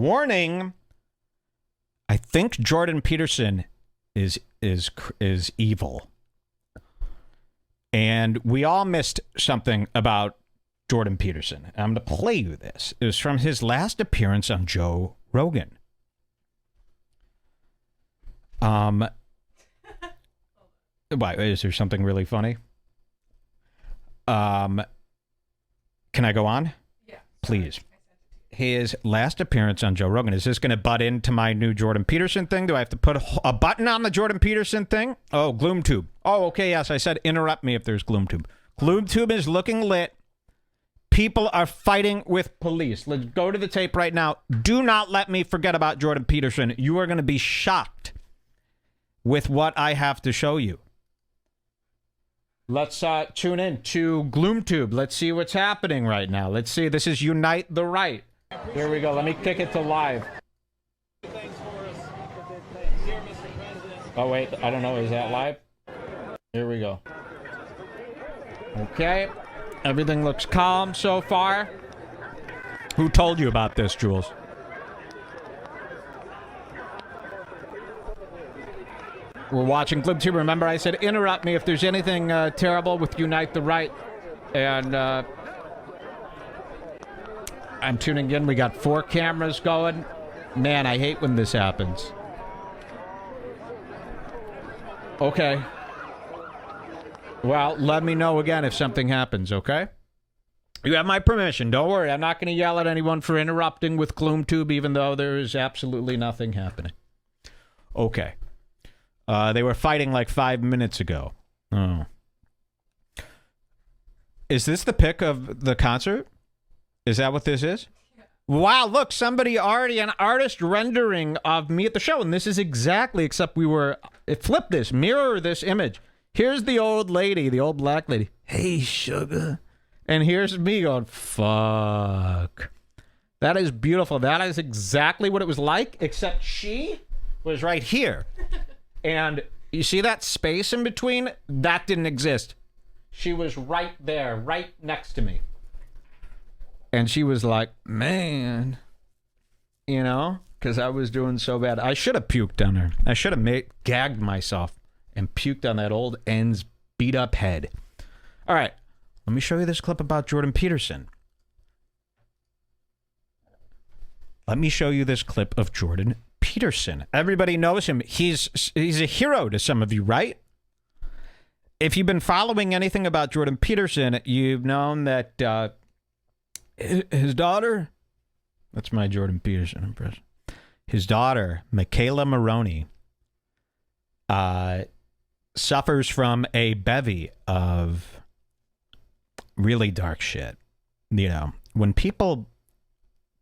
warning, I think Jordan Peterson is evil. And we all missed something about Jordan Peterson. I'm going to play you this. It was from his last appearance on Joe Rogan. Why, is there something really funny? Can I go on? Yeah. Please. His last appearance on Joe Rogan. Is this going to butt into my new Jordan Peterson thing? Do I have to put a button on the Jordan Peterson thing? Oh, GloomTube. Oh, okay, yes, I said interrupt me if there's GloomTube. GloomTube is looking lit. People are fighting with police. Let's go to the tape right now. Do not let me forget about Jordan Peterson. You are going to be shocked with what I have to show you. Let's tune in to GloomTube. Let's see what's happening right now. Let's see. This is Unite the Right. Here we go. Let me kick it to live. Oh, wait. I don't know. Is that live? Here we go. Okay. Everything looks calm so far. Who told you about this, Jules? We're watching GloomTube. Remember, I said interrupt me if there's anything terrible with Unite the Right. And I'm tuning in. We got 4 cameras going. Man, I hate when this happens. Okay. Well, let me know again if something happens, okay? You have my permission. Don't worry. I'm not going to yell at anyone for interrupting with GloomTube, even though there is absolutely nothing happening. Okay. They were fighting like 5 minutes ago. Oh. Is this the pic of the concert? Is that what this is? Yeah. Wow, look, somebody already, an artist rendering of me at the show. And this is exactly, except flip this, mirror this image. Here's the old lady, the old black lady. Hey, sugar. And here's me going, fuck. That is beautiful. That is exactly what it was like, except she was right here. And you see that space in between? That didn't exist. She was right there, right next to me. And she was like, man, you know, because I was doing so bad. I should have puked on her. I should have gagged myself and puked on that old N's beat up head. All right, let me show you this clip about Jordan Peterson. Let me show you this clip of Jordan Peterson. Everybody knows him. He's a hero to some of you, right? If you've been following anything about Jordan Peterson, you've known that his daughter, that's my Jordan Peterson impression, his daughter, Michaela Maroney, suffers from a bevy of really dark shit. You know, when people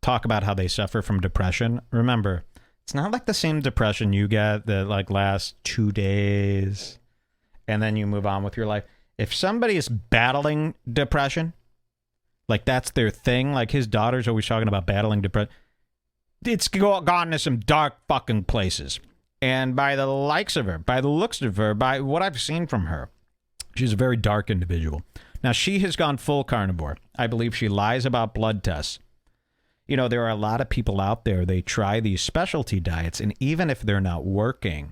talk about how they suffer from depression, remember, it's not like the same depression you get that like lasts 2 days and then you move on with your life. If somebody is battling depression, like that's their thing, like his daughter's always talking about battling depression, it's gone to some dark fucking places. And by the likes of her, by the looks of her, by what I've seen from her, she's a very dark individual. Now, she has gone full carnivore. I believe she lies about blood tests. You know, there are a lot of people out there, they try these specialty diets, and even if they're not working,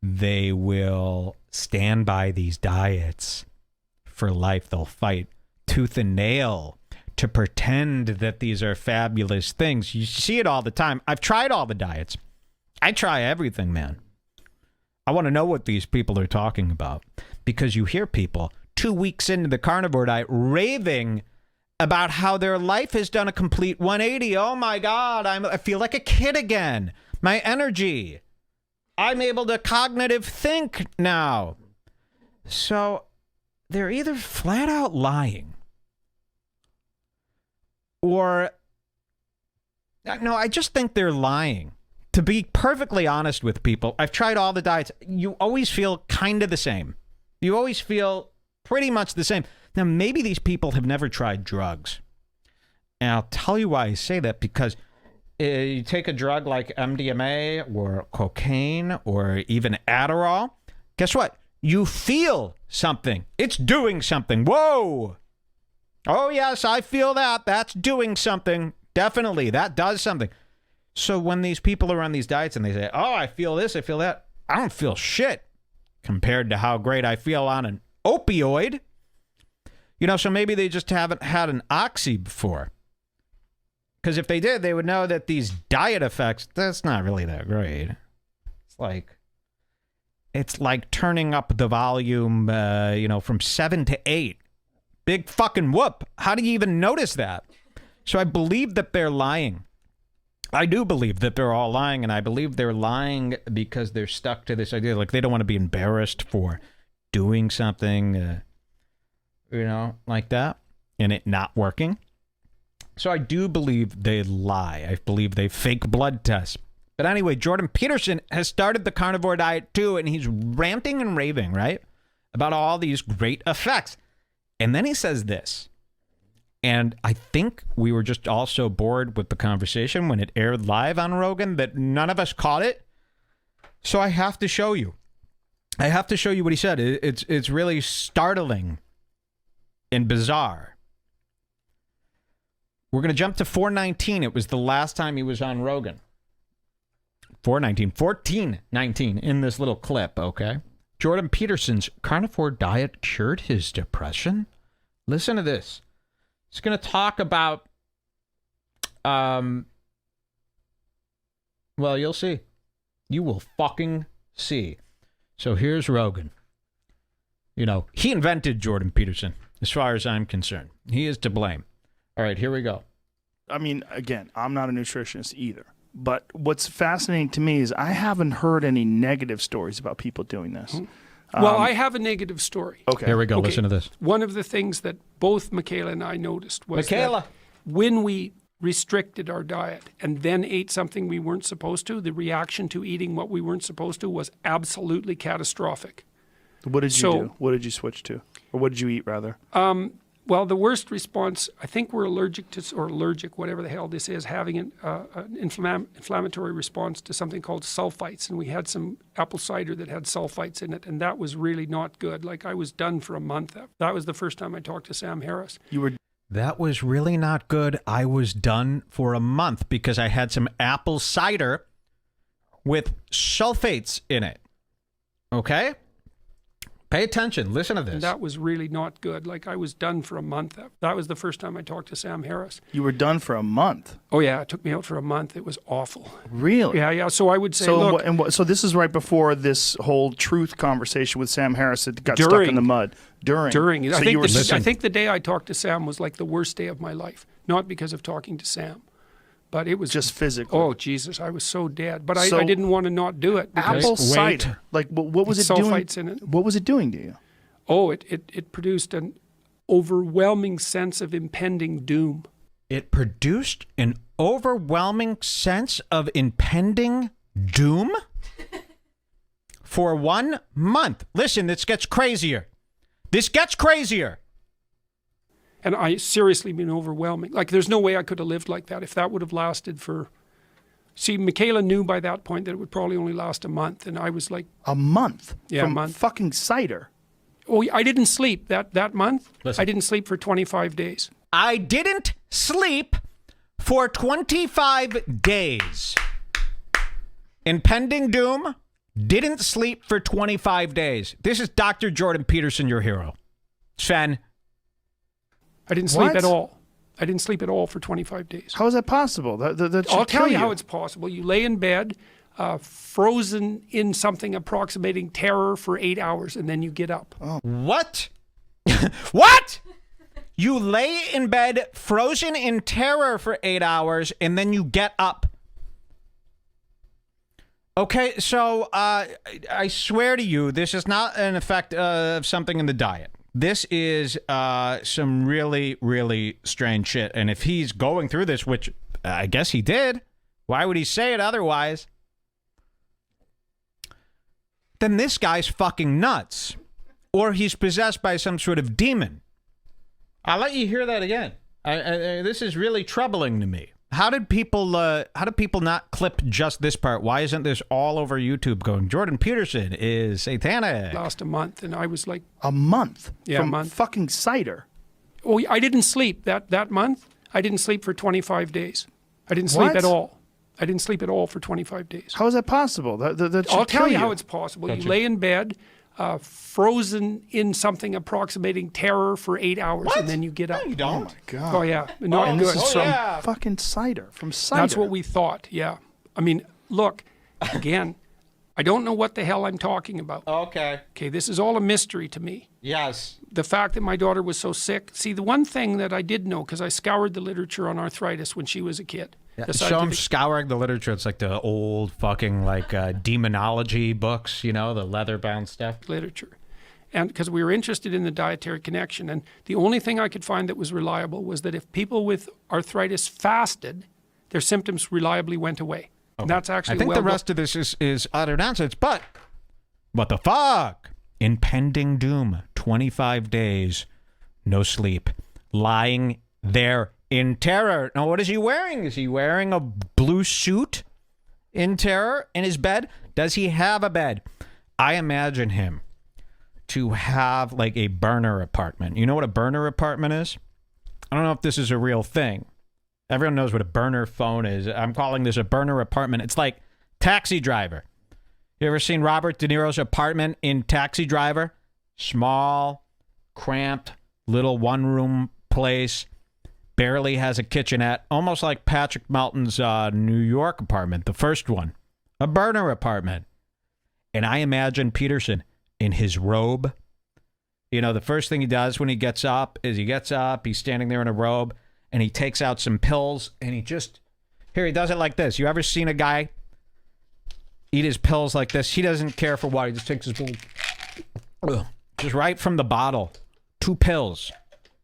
they will stand by these diets for life. They'll fight tooth and nail to pretend that these are fabulous things. You see it all the time. I've tried all the diets. I try everything, man. I want to know what these people are talking about, because you hear people 2 weeks into the carnivore diet raving about how their life has done a complete 180. Oh my God, I feel like a kid again. My energy. I'm able to cognitive think now. So they're either flat out lying or, no, I just think they're lying. To be perfectly honest with people, I've tried all the diets. You always feel kind of the same. You always feel pretty much the same. Now, maybe these people have never tried drugs. And I'll tell you why I say that, because you take a drug like MDMA or cocaine or even Adderall, guess what? You feel something. It's doing something. Whoa! Oh, yes, I feel that. That's doing something. Definitely, that does something. So when these people are on these diets and they say, oh, I feel this, I feel that, I don't feel shit compared to how great I feel on an opioid. You know, so maybe they just haven't had an oxy before. Because if they did, they would know that these diet effects, that's not really that great. It's like turning up the volume, from 7 to 8. Big fucking whoop. How do you even notice that? So I believe that they're lying. I do believe that they're all lying, and I believe they're lying because they're stuck to this idea. Like, they don't want to be embarrassed for doing something, like that, and it not working. So I do believe they lie. I believe they fake blood tests. But anyway, Jordan Peterson has started the carnivore diet too, and he's ranting and raving, right, about all these great effects. And then he says this. And I think we were just all so bored with the conversation when it aired live on Rogan that none of us caught it. So I have to show you. I have to show you what he said. It's really startling and bizarre. We're going to jump to 419. It was the last time he was on Rogan. 1419 in this little clip, okay? Jordan Peterson's carnivore diet cured his depression? Listen to this. He's going to talk about, well, you'll see. You will fucking see. So here's Rogan. You know, he invented Jordan Peterson, as far as I'm concerned. He is to blame. All right, here we go. I mean, again, I'm not a nutritionist either. But what's fascinating to me is I haven't heard any negative stories about people doing this. Well, I have a negative story. Okay. Here we go. Okay. Listen to this. One of the things that both Michaela and I noticed was that when we restricted our diet and then ate something we weren't supposed to, the reaction to eating what we weren't supposed to was absolutely catastrophic. What did you do? What did you switch to? Or what did you eat, rather? Well, the worst response, I think we're allergic to, or allergic, whatever the hell this is, having an inflammatory response to something called sulfites. And we had some apple cider that had sulfites in it, and that was really not good. Like, I was done for a month. That was the first time I talked to Sam Harris. That was really not good. I was done for a month because I had some apple cider with sulfates in it. Okay? Pay attention. Listen to this. That was really not good. Like, I was done for a month. That was the first time I talked to Sam Harris. You were done for a month? Oh, yeah. It took me out for a month. It was awful. Really? Yeah. So I would say, so this is right before this whole truth conversation with Sam Harris that got stuck in the mud. During. So I think the day I talked to Sam was like the worst day of my life. Not because of talking to Sam, but it was just physically. Oh, Jesus. I was so dead. But I didn't want to not do it. Apple cider. Like, what was it doing? Sulfites in it. What was it doing to you? Oh, it produced an overwhelming sense of impending doom. It produced an overwhelming sense of impending doom? For 1 month. Listen, this gets crazier. This gets crazier. And I seriously been overwhelming. Like, there's no way I could have lived like that if that would have lasted for... See, Michaela knew by that point that it would probably only last a month, and I was like... A month? Yeah, from a month. Fucking cider? Oh, I didn't sleep that month. Listen. I didn't sleep for 25 days. I didn't sleep for 25 days. Impending doom, didn't sleep for 25 days. This is Dr. Jordan Peterson, your hero. Sven. I didn't sleep at all. I didn't sleep at all for 25 days. How is that possible? I'll tell you how it's possible. You lay in bed, frozen in something approximating terror for 8 hours, and then you get up. Oh. What? What? You lay in bed, frozen in terror for 8 hours, and then you get up. Okay, so I swear to you, this is not an effect of something in the diet. This is some really, really strange shit. And if he's going through this, which I guess he did, why would he say it otherwise? Then this guy's fucking nuts. Or he's possessed by some sort of demon. I'll let you hear that again. This is really troubling to me. How did people not clip just this part? Why isn't this all over YouTube going, Jordan Peterson is satanic? Last a month, and I was like... A month? Yeah, from a month. Fucking cider? Oh, I didn't sleep that month. I didn't sleep for 25 days. I didn't sleep at all. I didn't sleep at all for 25 days. How is that possible? That should I'll tell kill you how it's possible. You lay in bed, frozen in something approximating terror for 8 hours, and then you get up. No, you Oh don't. my God. Oh, yeah. Not And good. this is from yeah. fucking cider. From cider. That's what we thought, yeah. I mean, look, again, I don't know what the hell I'm talking about. Okay. Okay, this is all a mystery to me. Yes. The fact that my daughter was so sick. See, the one thing that I did know, because I scoured the literature on arthritis when she was a kid. The Show him scientific scouring the literature. It's like the old fucking demonology books, you know, the leather-bound stuff. literature. And because we were interested in the dietary connection. And the only thing I could find that was reliable was that if people with arthritis fasted, their symptoms reliably went away. And that's actually I think the rest of this is utter nonsense, but what the fuck? Impending doom. 25 days. No sleep. Lying there in terror. Now, what is he wearing? Is he wearing a blue suit in terror in his bed? Does he have a bed? I imagine him to have like a burner apartment. You know what a burner apartment is? I don't know if this is a real thing. Everyone knows what a burner phone is. I'm calling this a burner apartment. It's like Taxi Driver. You ever seen Robert De Niro's apartment in Taxi Driver? Small, cramped, little one-room place. Barely has a kitchenette. Almost like Patrick Melton's New York apartment, the first one. A burner apartment. And I imagine Peterson in his robe. You know, the first thing he does when he gets up is he's standing there in a robe, and he takes out some pills, and he does it like this. You ever seen a guy eat his pills like this? He doesn't care for what. He just takes his pills, just right from the bottle. 2 pills,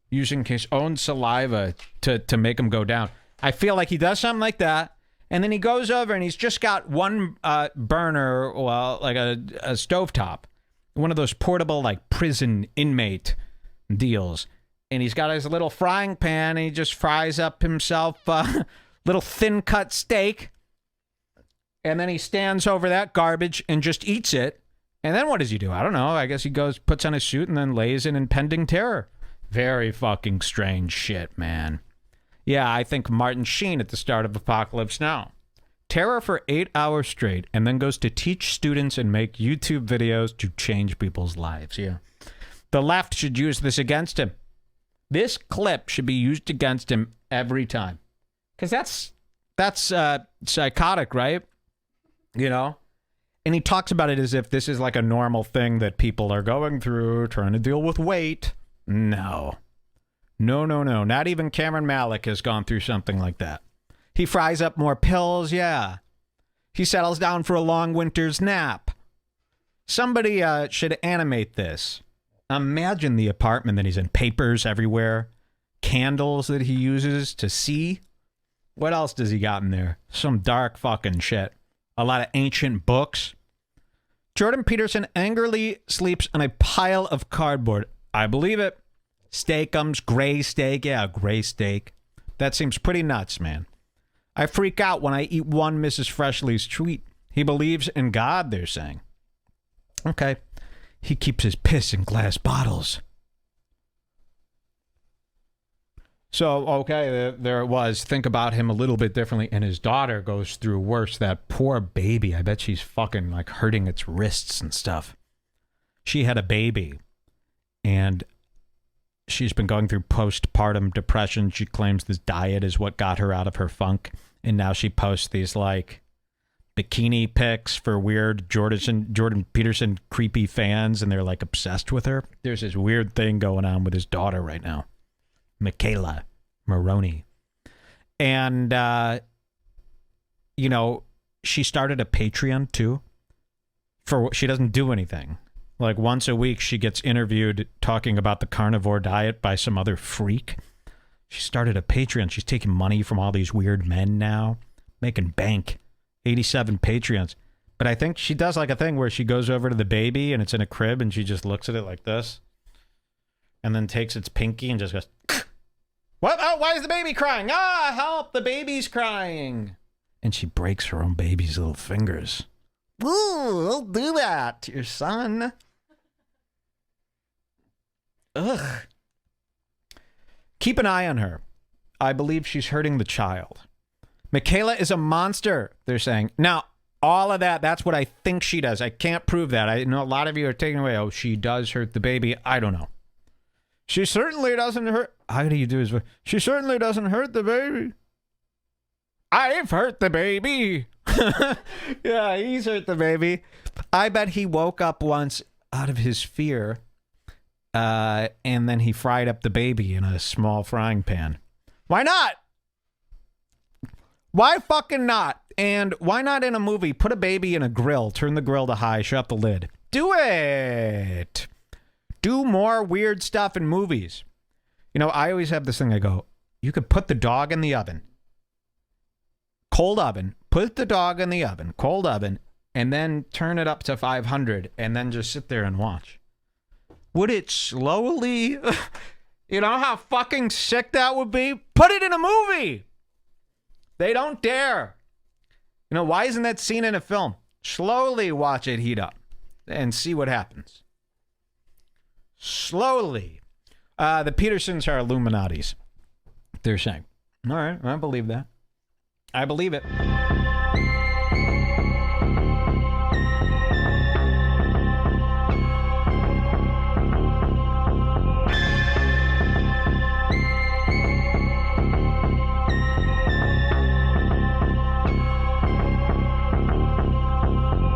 using his own saliva to make him go down. I feel like he does something like that, and then he goes over, and he's just got one burner, well, like a stovetop, one of those portable, like, prison inmate deals. And he's got his little frying pan, and he just fries up himself a little thin-cut steak. And then he stands over that garbage and just eats it. And then what does he do? I don't know. I guess he goes, puts on his suit, and then lays in impending terror. Very fucking strange shit, man. Yeah, I think Martin Sheen at the start of Apocalypse Now. Terror for 8 hours straight, and then goes to teach students and make YouTube videos to change people's lives. Yeah. The left should use this against him. This clip should be used against him every time. Because that's psychotic, right? You know? And he talks about it as if this is like a normal thing that people are going through, trying to deal with weight. No. No. Not even Cameron Malick has gone through something like that. He fries up more pills, yeah. He settles down for a long winter's nap. Somebody should animate this. Imagine the apartment that he's in. Papers everywhere. Candles that he uses to see. What else does he got in there? Some dark fucking shit. A lot of ancient books. Jordan Peterson angrily sleeps on a pile of cardboard. I believe it. Steakums, gray steak. Yeah, gray steak. That seems pretty nuts, man. I freak out when I eat one Mrs. Freshley's treat. He believes in God, they're saying. Okay. He keeps his piss in glass bottles. So, okay, there it was. Think about him a little bit differently. And his daughter goes through worse. That poor baby. I bet she's fucking like hurting its wrists and stuff. She had a baby. And she's been going through postpartum depression. She claims this diet is what got her out of her funk. And now she posts these like bikini pics for weird Jordan Peterson creepy fans, and they're like obsessed with her. There's this weird thing going on with his daughter right now, Michaela Maroney. And, you know, she started a Patreon too. She doesn't do anything. Like once a week, she gets interviewed talking about the carnivore diet by some other freak. She started a Patreon. She's taking money from all these weird men now, making bank. 87 Patreons. But I think she does like a thing where she goes over to the baby and it's in a crib and she just looks at it like this. And then takes its pinky and just goes, what? Oh, why is the baby crying? Ah, help, the baby's crying. And she breaks her own baby's little fingers. Ooh, don't do that to your son. Ugh. Keep an eye on her. I believe she's hurting the child. Michaela is a monster, they're saying. Now, all of that, that's what I think she does. I can't prove that. I know a lot of you are taking away, oh, she does hurt the baby. I don't know. She certainly doesn't hurt. How do you do his voice? She certainly doesn't hurt the baby. I've hurt the baby. Yeah, he's hurt the baby. I bet he woke up once out of his fear, and then he fried up the baby in a small frying pan. Why not? Why fucking not? And why not in a movie? Put a baby in a grill, turn the grill to high, shut the lid. Do it. Do more weird stuff in movies. You know, I always have this thing, I go, you could put the dog in the oven. Cold oven. Put the dog in the oven, cold oven, and then turn it up to 500 and then just sit there and watch. Would it slowly... You know how fucking sick that would be? Put it in a movie! They don't dare. You know, why isn't that scene in a film? Slowly watch it heat up and see what happens. Slowly. The Petersons are Illuminatis, they're saying. All right, I believe that. I believe it.